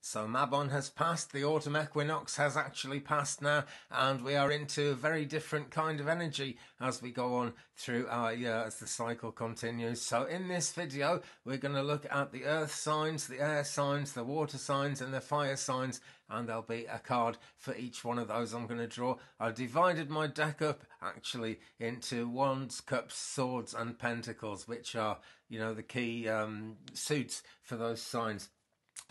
So Mabon has passed, the autumn equinox has actually passed now, and we are into a very different kind of energy as we go on through our year as the cycle continues. So in this video, we're going to look at the earth signs, the air signs, the water signs and the fire signs, and there'll be a card for each one of those I'm going to draw. I've divided my deck up actually into wands, cups, swords and pentacles, which are, the key suits for those signs.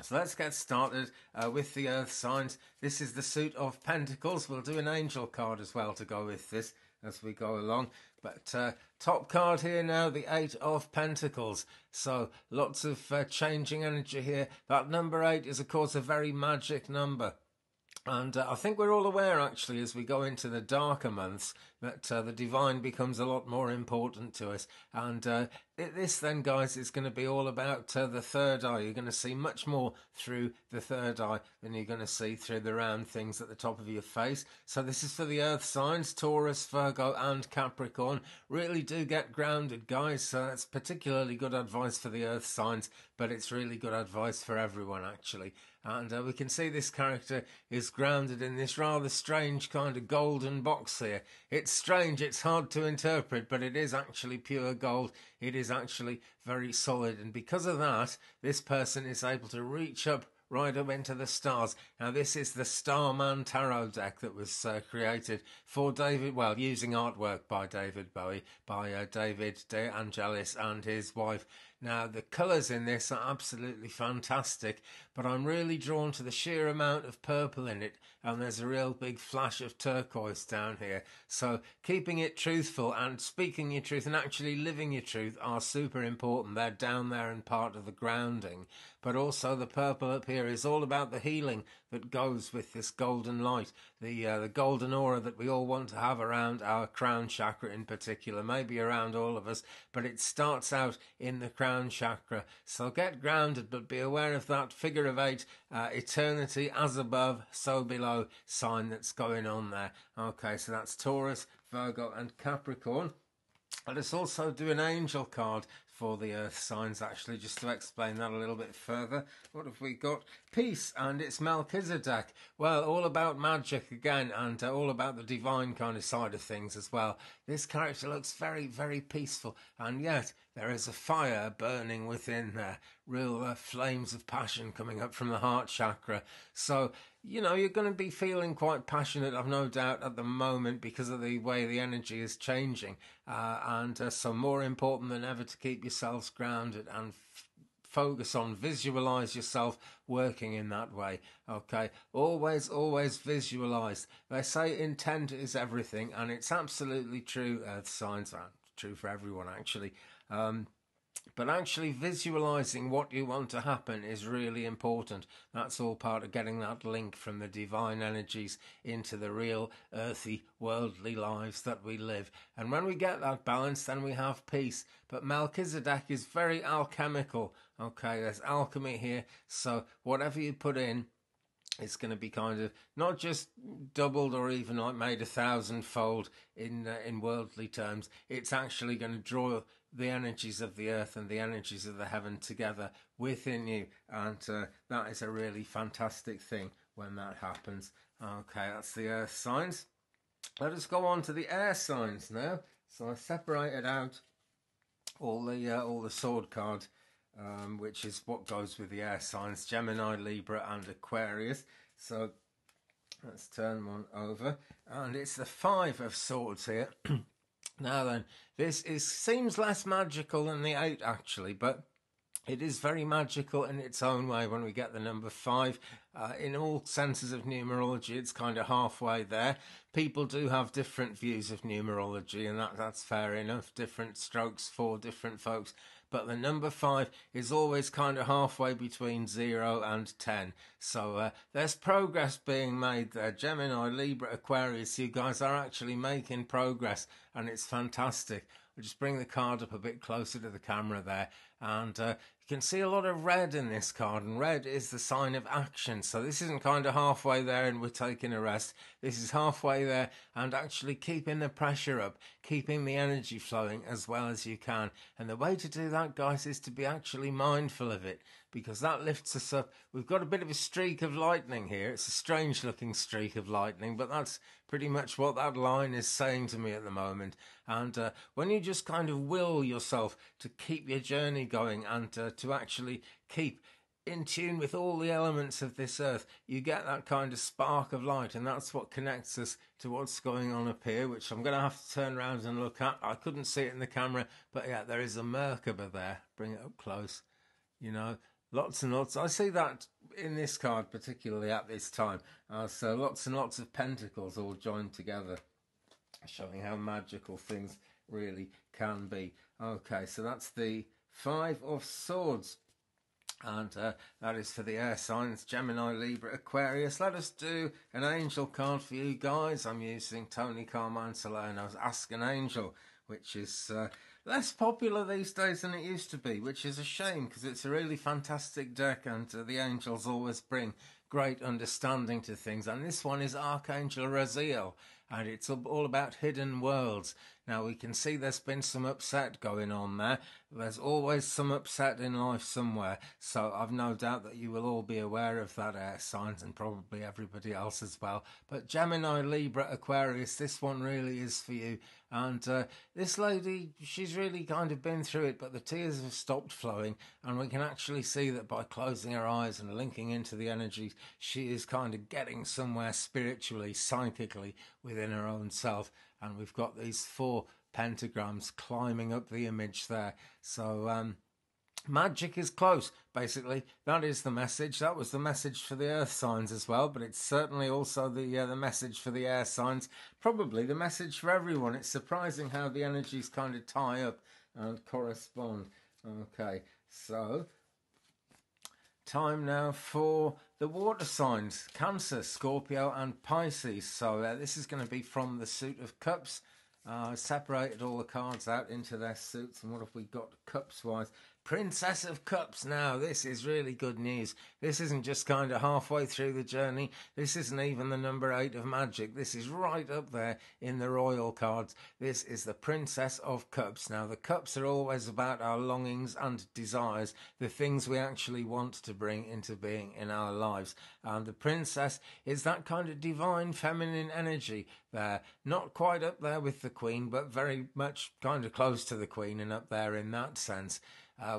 So let's get started with the earth signs. This is the suit of pentacles. We'll do an angel card as well to go with this as we go along. But top card here now, the 8 of pentacles. So lots of changing energy here. That number 8 is of course a very magic number. And I think we're all aware, actually, as we go into the darker months, that the divine becomes a lot more important to us. And this then, guys, is going to be all about the third eye. You're going to see much more through the third eye than you're going to see through the round things at the top of your face. So this is for the earth signs, Taurus, Virgo and Capricorn. Really do get grounded, guys. So that's particularly good advice for the earth signs, but it's really good advice for everyone, actually. And we can see this character is grounded in this rather strange kind of golden box here. It's strange, it's hard to interpret, but it is actually pure gold. It is actually very solid, and because of that, this person is able to reach up right up into the stars. Now this is the Starman Tarot deck that was created for David, well, using artwork by David Bowie, by David De Angelis and his wife. Now the colours in this are absolutely fantastic, but I'm really drawn to the sheer amount of purple in it, and there's a real big flash of turquoise down here. So keeping it truthful and speaking your truth and actually living your truth are super important. They're down there and part of the grounding, but also the purple up here is all about the healing that goes with this golden light, the golden aura that we all want to have around our crown chakra in particular, maybe around all of us, but it starts out in the crown chakra. So get grounded, but be aware of that figure of 8, eternity as above, so below sign that's going on there. Okay, so that's Taurus, Virgo and Capricorn. Let's also do an angel card for the earth signs, actually, just to explain that a little bit further. What have we got? Peace, and it's Melchizedek. Well, all about magic again, and all about the divine kind of side of things as well. This character looks very, very peaceful, and yet there is a fire burning within there. Real flames of passion coming up from the heart chakra. So, you're going to be feeling quite passionate, I've no doubt, at the moment because of the way the energy is changing. So more important than ever to keep yourselves grounded and focus on, visualize yourself working in that way. Okay, always visualize. They say intent is everything, and it's absolutely true. Earth signs are true for everyone, actually. But actually visualizing what you want to happen is really important. That's all part of getting that link from the divine energies into the real earthy, worldly lives that we live. And when we get that balance, then we have peace. But Melchizedek is very alchemical. Okay, there's alchemy here. So whatever you put in, it's going to be kind of not just doubled or even like made 1,000-fold in worldly terms. It's actually going to draw the energies of the earth and the energies of the heaven together within you, and that is a really fantastic thing when that happens. Okay, that's the earth signs. Let us go on to the air signs now. So I separated out all the sword card, which is what goes with the air signs, Gemini, Libra and Aquarius. So let's turn one over, and it's the 5 of swords here. Now then, this seems less magical than the 8 actually, but it is very magical in its own way when we get the number 5. In all senses of numerology, it's kind of halfway there. People do have different views of numerology, and that's fair enough. Different strokes for different folks. But the number 5 is always kind of halfway between 0 and 10. So there's progress being made there. Gemini, Libra, Aquarius, you guys are actually making progress, and it's fantastic. I'll just bring the card up a bit closer to the camera there. And you can see a lot of red in this card, and red is the sign of action. So this isn't kind of halfway there and we're taking a rest. This is halfway there and actually keeping the pressure up, keeping the energy flowing as well as you can. And the way to do that, guys, is to be actually mindful of it, because that lifts us up. We've got a bit of a streak of lightning here. It's a strange looking streak of lightning, but that's pretty much what that line is saying to me at the moment. And when you just kind of will yourself to keep your journey going and to actually keep in tune with all the elements of this earth, you get that kind of spark of light, and that's what connects us to what's going on up here, which I'm going to have to turn around and look at. I couldn't see it in the camera, but yeah, there is a Merkaba there. Bring it up close. You know, lots and lots. I see that in this card, particularly at this time. So lots and lots of pentacles all joined together, showing how magical things really can be. Okay, so that's the Five of Swords. And that is for the air signs, Gemini, Libra, Aquarius. Let us do an angel card for you guys. I'm using Tony Carmine Salerno's Ask an Angel, which is less popular these days than it used to be, which is a shame because it's a really fantastic deck, and the angels always bring great understanding to things. And this one is Archangel Raziel, and it's all about hidden worlds. Now we can see there's been some upset going on there. There's always some upset in life somewhere, so I've no doubt that you will all be aware of that, air signs, and probably everybody else as well. But Gemini, Libra, Aquarius, this one really is for you. And this lady, she's really kind of been through it, but the tears have stopped flowing, and we can actually see that by closing her eyes and linking into the energies, she is kind of getting somewhere spiritually, psychically, within her own self. And we've got these 4 pentagrams climbing up the image there. So magic is close, basically. That is the message. That was the message for the earth signs as well, but it's certainly also the message for the air signs. Probably the message for everyone. It's surprising how the energies kind of tie up and correspond. Okay, so time now for the water signs, Cancer, Scorpio and Pisces. So this is going to be from the suit of cups. I separated all the cards out into their suits, and what have we got cups wise? Princess of Cups. Now this is really good news. This isn't just kind of halfway through the journey. This isn't even the number 8 of magic. This is right up there in the royal cards. This is the Princess of Cups. Now the cups are always about our longings and desires, the things we actually want to bring into being in our lives. And the princess is that kind of divine feminine energy there, not quite up there with the queen, but very much kind of close to the queen and up there in that sense.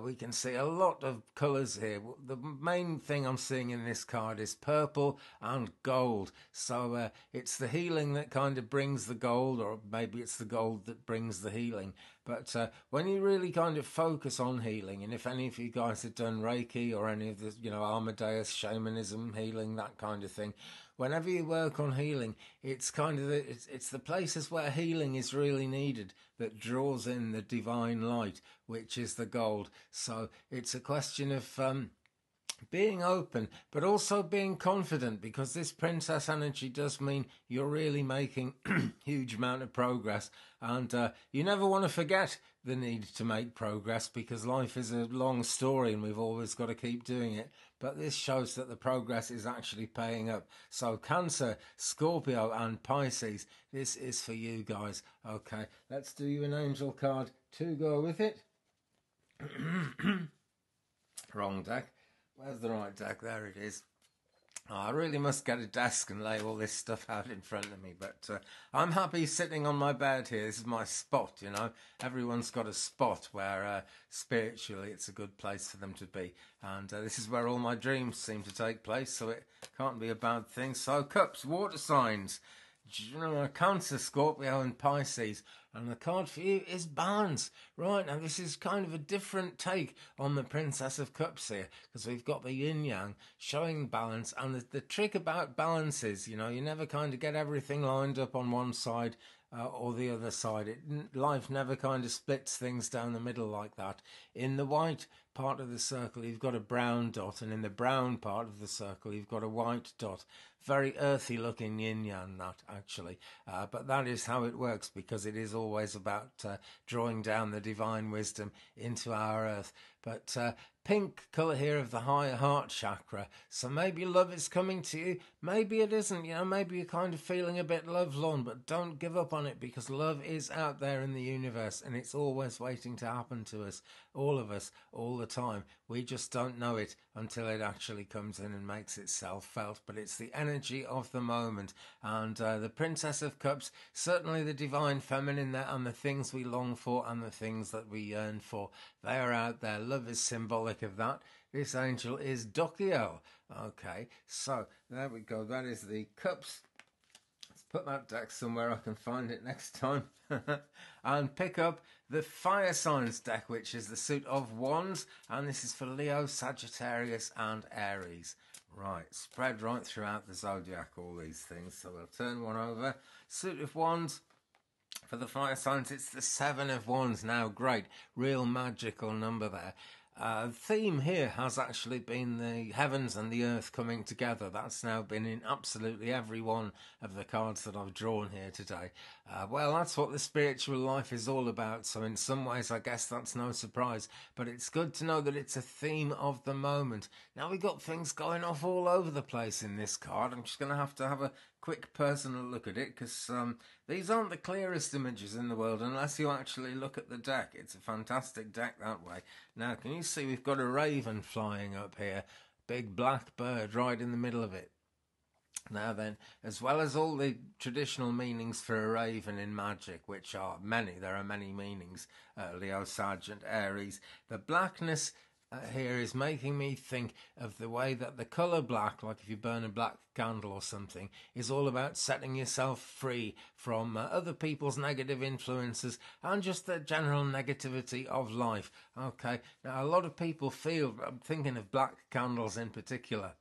We can see a lot of colours here. The main thing I'm seeing in this card is purple and gold. So it's the healing that kind of brings the gold, or maybe it's the gold that brings the healing. But when you really kind of focus on healing, and if any of you guys have done Reiki or any of the, Amadeus, shamanism, healing, that kind of thing, whenever you work on healing, it's kind of it's the places where healing is really needed that draws in the divine light, which is the gold. So it's a question of being open, but also being confident, because this princess energy does mean you're really making huge amount of progress, and you never want to forget the need to make progress, because life is a long story and we've always got to keep doing it. But this shows that the progress is actually paying up. So Cancer, Scorpio and Pisces, this is for you guys. Okay, let's do you an angel card to go with it. Wrong deck. Where's the right deck? There it is. Oh, I really must get a desk and lay all this stuff out in front of me, but I'm happy sitting on my bed here. This is my spot, Everyone's got a spot where spiritually it's a good place for them to be, and this is where all my dreams seem to take place, so it can't be a bad thing. So cups, water signs, Cancer, Scorpio and Pisces, and the card for you is Balance. Right, now this is kind of a different take on the Princess of Cups here, because we've got the yin yang showing balance, and the trick about balance is, you never kind of get everything lined up on one side or the other side. Life never kind of splits things down the middle like that. In the white part of the circle you've got a brown dot, and in the brown part of the circle you've got a white dot. Very earthy looking yin yang, that actually, but that is how it works, because it is always about drawing down the divine wisdom into our earth. But pink colour here of the higher heart chakra. So maybe love is coming to you. Maybe it isn't. You know, maybe you're kind of feeling a bit lovelorn, but don't give up on it, because love is out there in the universe and it's always waiting to happen to us, all of us, all the time. We just don't know it until it actually comes in and makes itself felt. But it's the energy of the moment. And the Princess of Cups, certainly the divine feminine there, and the things we long for and the things that we yearn for, they are out there. Love is symbolic of that. This angel is Dokiel. Okay, so there we go. That is the cups. Let's put that deck somewhere I can find it next time. And pick up the fire signs deck, which is the suit of wands, and this is for Leo, Sagittarius and Aries. Right, spread right throughout the zodiac, all these things. So we'll turn one over. Suit of wands. For the fire signs, it's the 7 of wands. Now, great, real magical number there. Theme here has actually been the heavens and the earth coming together. That's now been in absolutely every one of the cards that I've drawn here today. Well, that's what the spiritual life is all about. So in some ways, I guess that's no surprise. But it's good to know that it's a theme of the moment. Now, we've got things going off all over the place in this card. I'm just going to have a quick personal look at it, because these aren't the clearest images in the world unless you actually look at the deck. It's a fantastic deck that way. Now, can you see we've got a raven flying up here, big black bird right in the middle of it. Now then, as well as all the traditional meanings for a raven in magic, which are many, there are many meanings, Leo, Sag and Aries, the blackness here is making me think of the way that the colour black, like if you burn a black candle or something, is all about setting yourself free from other people's negative influences and just the general negativity of life. Okay, now a lot of people feel, I'm thinking of black candles in particular,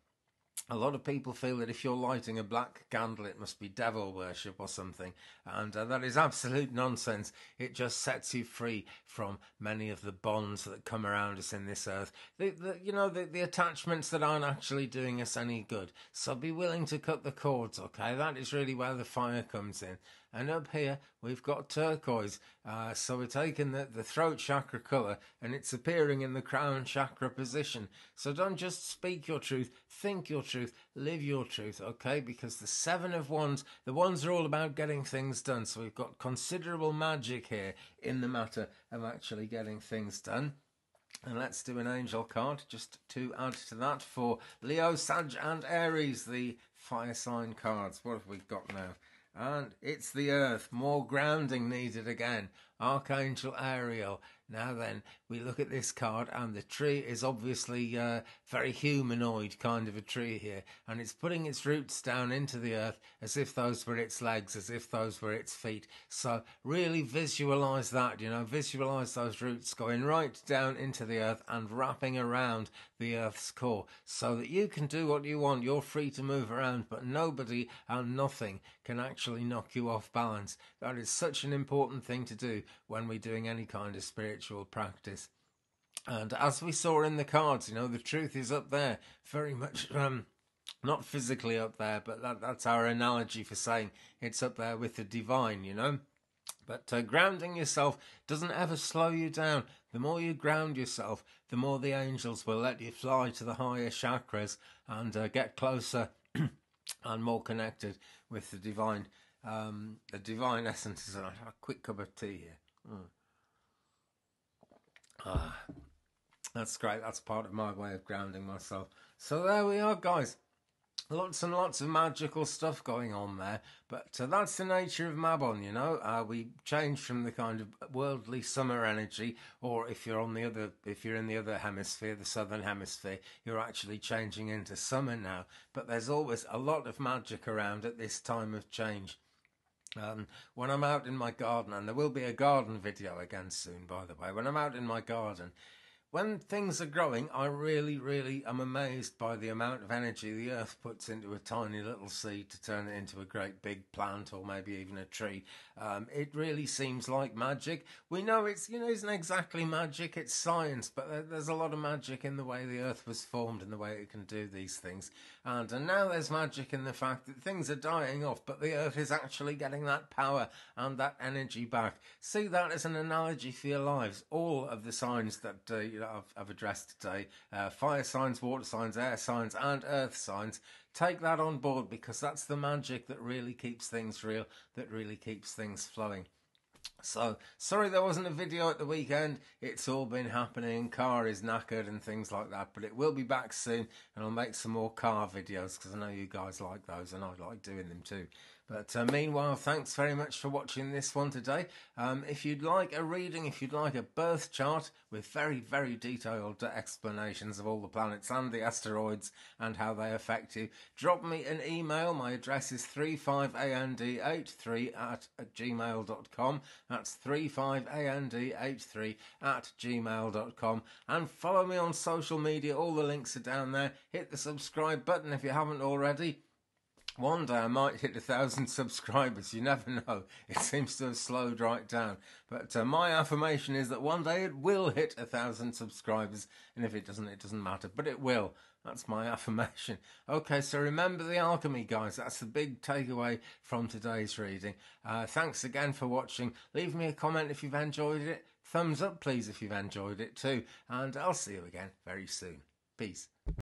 a lot of people feel that if you're lighting a black candle, it must be devil worship or something, and that is absolute nonsense. It just sets you free from many of the bonds that come around us in this earth. The attachments that aren't actually doing us any good. So be willing to cut the cords, okay? That is really where the fire comes in. And up here, we've got turquoise. So we're taking the throat chakra colour and it's appearing in the crown chakra position. So don't just speak your truth, think your truth, live your truth, okay? Because the 7 of wands, the wands are all about getting things done. So we've got considerable magic here in the matter of actually getting things done. And let's do an angel card just to add to that for Leo, Sag and Aries, the fire sign cards. What have we got now? And it's the earth, more grounding needed again. Archangel Ariel. Now then, we look at this card and the tree is obviously very humanoid kind of a tree here, and it's putting its roots down into the earth as if those were its legs, as if those were its feet. So really visualize that, visualize those roots going right down into the earth and wrapping around the earth's core so that you can do what you want. You're free to move around, but nobody and nothing can actually knock you off balance. That is such an important thing to do when we're doing any kind of spiritual practice. And as we saw in the cards, the truth is up there, very much not physically up there, but that's our analogy for saying it's up there with the divine, But grounding yourself doesn't ever slow you down. The more you ground yourself, the more the angels will let you fly to the higher chakras and get closer and more connected with the divine essences. And I'll have a quick cup of tea here. That's great. That's part of my way of grounding myself. So there we are, guys. Lots and lots of magical stuff going on there, but that's the nature of Mabon, we change from the kind of worldly summer energy, or if you're in the other hemisphere, the southern hemisphere, you're actually changing into summer now. But there's always a lot of magic around at this time of change. When I'm out in my garden, and there will be a garden video again soon, by the way, when I'm out in my garden, when things are growing, I really, really am amazed by the amount of energy the earth puts into a tiny little seed to turn it into a great big plant or maybe even a tree. It really seems like magic. We know it's, isn't exactly magic, it's science, but there's a lot of magic in the way the earth was formed and the way it can do these things. And now there's magic in the fact that things are dying off, but the earth is actually getting that power and that energy back. See that as an analogy for your lives. All of the signs that, I've addressed today, fire signs, water signs, air signs and earth signs, take that on board, because that's the magic that really keeps things real, that really keeps things flowing. So, sorry there wasn't a video at the weekend. It's all been happening. Car is knackered and things like that. But it will be back soon, and I'll make some more car videos, because I know you guys like those and I like doing them too. But meanwhile, thanks very much for watching this one today. If you'd like a reading, if you'd like a birth chart with very, very detailed explanations of all the planets and the asteroids and how they affect you, drop me an email. My address is 35and83@gmail.com. That's 35and83@gmail.com. And follow me on social media. All the links are down there. Hit the subscribe button if you haven't already. One day I might hit 1,000 subscribers. You never know. It seems to have slowed right down. But my affirmation is that one day it will hit 1,000 subscribers. And if it doesn't, it doesn't matter. But it will. That's my affirmation. Okay, so remember the alchemy, guys. That's the big takeaway from today's reading. Thanks again for watching. Leave me a comment if you've enjoyed it. Thumbs up, please, if you've enjoyed it too. And I'll see you again very soon. Peace.